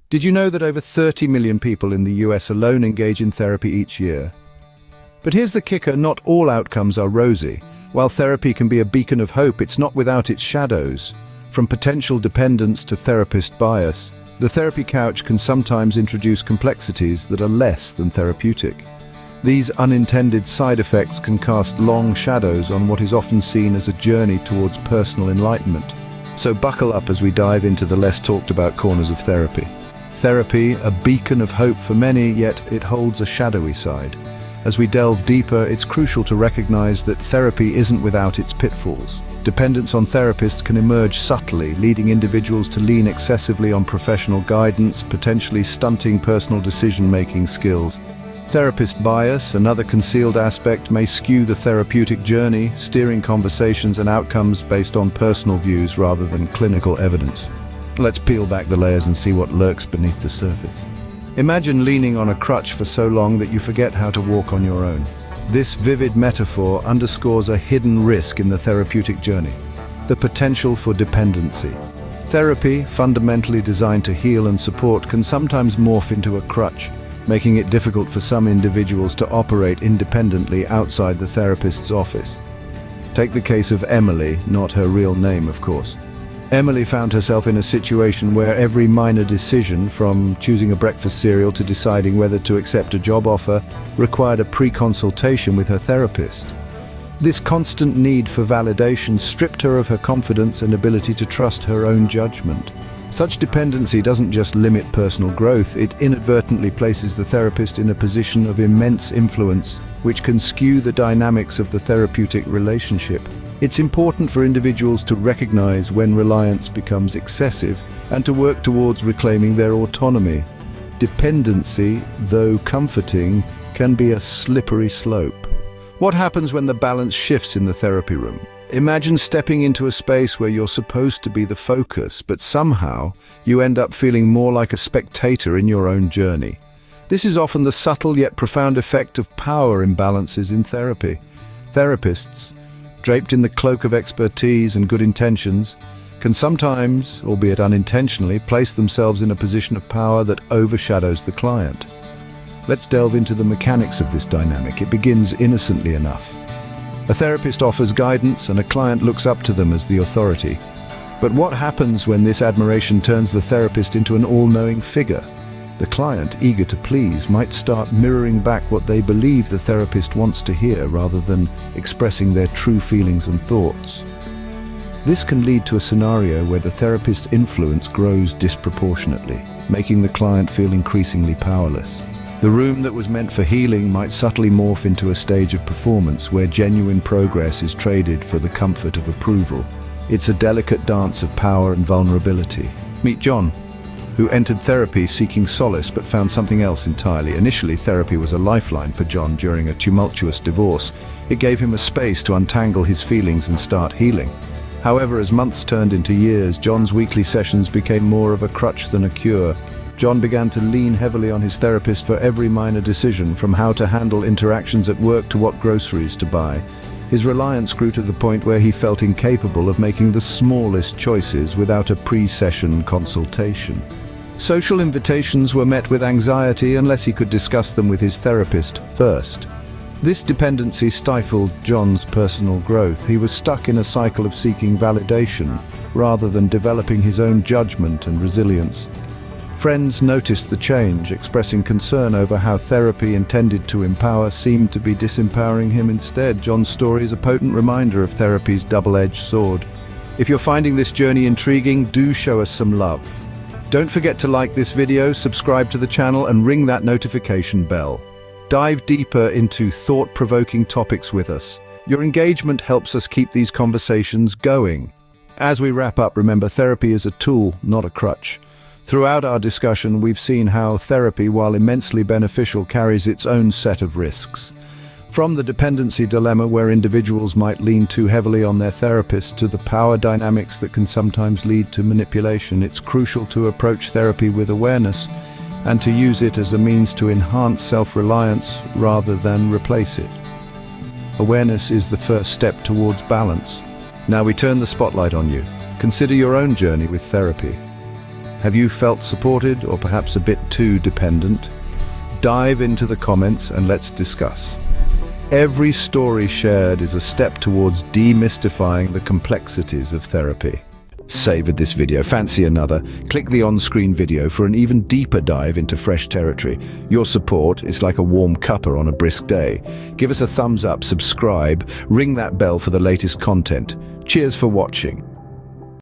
Did you know that over 30 million people in the US alone engage in therapy each year? But here's the kicker, not all outcomes are rosy. While therapy can be a beacon of hope, it's not without its shadows. From potential dependence to therapist bias, the therapy couch can sometimes introduce complexities that are less than therapeutic. These unintended side effects can cast long shadows on what is often seen as a journey towards personal enlightenment. So buckle up as we dive into the less talked about corners of therapy. Therapy, a beacon of hope for many, yet it holds a shadowy side. As we delve deeper, it's crucial to recognize that therapy isn't without its pitfalls. Dependence on therapists can emerge subtly, leading individuals to lean excessively on professional guidance, potentially stunting personal decision-making skills. Therapist bias, another concealed aspect, may skew the therapeutic journey, steering conversations and outcomes based on personal views rather than clinical evidence. Let's peel back the layers and see what lurks beneath the surface. Imagine leaning on a crutch for so long that you forget how to walk on your own. This vivid metaphor underscores a hidden risk in the therapeutic journey: the potential for dependency. Therapy, fundamentally designed to heal and support, can sometimes morph into a crutch, making it difficult for some individuals to operate independently outside the therapist's office. Take the case of Emily, not her real name, of course. Emily found herself in a situation where every minor decision, from choosing a breakfast cereal to deciding whether to accept a job offer, required a pre-consultation with her therapist. This constant need for validation stripped her of her confidence and ability to trust her own judgment. Such dependency doesn't just limit personal growth, it inadvertently places the therapist in a position of immense influence, which can skew the dynamics of the therapeutic relationship. It's important for individuals to recognize when reliance becomes excessive and to work towards reclaiming their autonomy. Dependency, though comforting, can be a slippery slope. What happens when the balance shifts in the therapy room? Imagine stepping into a space where you're supposed to be the focus, but somehow you end up feeling more like a spectator in your own journey. This is often the subtle yet profound effect of power imbalances in therapy. Therapists, draped in the cloak of expertise and good intentions, can sometimes, albeit unintentionally, place themselves in a position of power that overshadows the client. Let's delve into the mechanics of this dynamic. It begins innocently enough. A therapist offers guidance and a client looks up to them as the authority. But what happens when this admiration turns the therapist into an all-knowing figure? The client, eager to please, might start mirroring back what they believe the therapist wants to hear rather than expressing their true feelings and thoughts. This can lead to a scenario where the therapist's influence grows disproportionately, making the client feel increasingly powerless. The room that was meant for healing might subtly morph into a stage of performance where genuine progress is traded for the comfort of approval. It's a delicate dance of power and vulnerability. Meet John, who entered therapy seeking solace but found something else entirely. Initially, therapy was a lifeline for John during a tumultuous divorce. It gave him a space to untangle his feelings and start healing. However, as months turned into years, John's weekly sessions became more of a crutch than a cure. John began to lean heavily on his therapist for every minor decision, from how to handle interactions at work to what groceries to buy. His reliance grew to the point where he felt incapable of making the smallest choices without a pre-session consultation. Social invitations were met with anxiety unless he could discuss them with his therapist first. This dependency stifled John's personal growth. He was stuck in a cycle of seeking validation rather than developing his own judgment and resilience. Friends noticed the change, expressing concern over how therapy intended to empower seemed to be disempowering him instead. John's story is a potent reminder of therapy's double-edged sword. If you're finding this journey intriguing, do show us some love. Don't forget to like this video, subscribe to the channel, and ring that notification bell. Dive deeper into thought-provoking topics with us. Your engagement helps us keep these conversations going. As we wrap up, remember, therapy is a tool, not a crutch. Throughout our discussion, we've seen how therapy, while immensely beneficial, carries its own set of risks. From the dependency dilemma where individuals might lean too heavily on their therapist to the power dynamics that can sometimes lead to manipulation, it's crucial to approach therapy with awareness and to use it as a means to enhance self-reliance rather than replace it. Awareness is the first step towards balance. Now we turn the spotlight on you. Consider your own journey with therapy. Have you felt supported or perhaps a bit too dependent? Dive into the comments and let's discuss. Every story shared is a step towards demystifying the complexities of therapy. Savored this video, fancy another? Click the on-screen video for an even deeper dive into fresh territory. Your support is like a warm cuppa on a brisk day. Give us a thumbs up, subscribe, ring that bell for the latest content. Cheers for watching.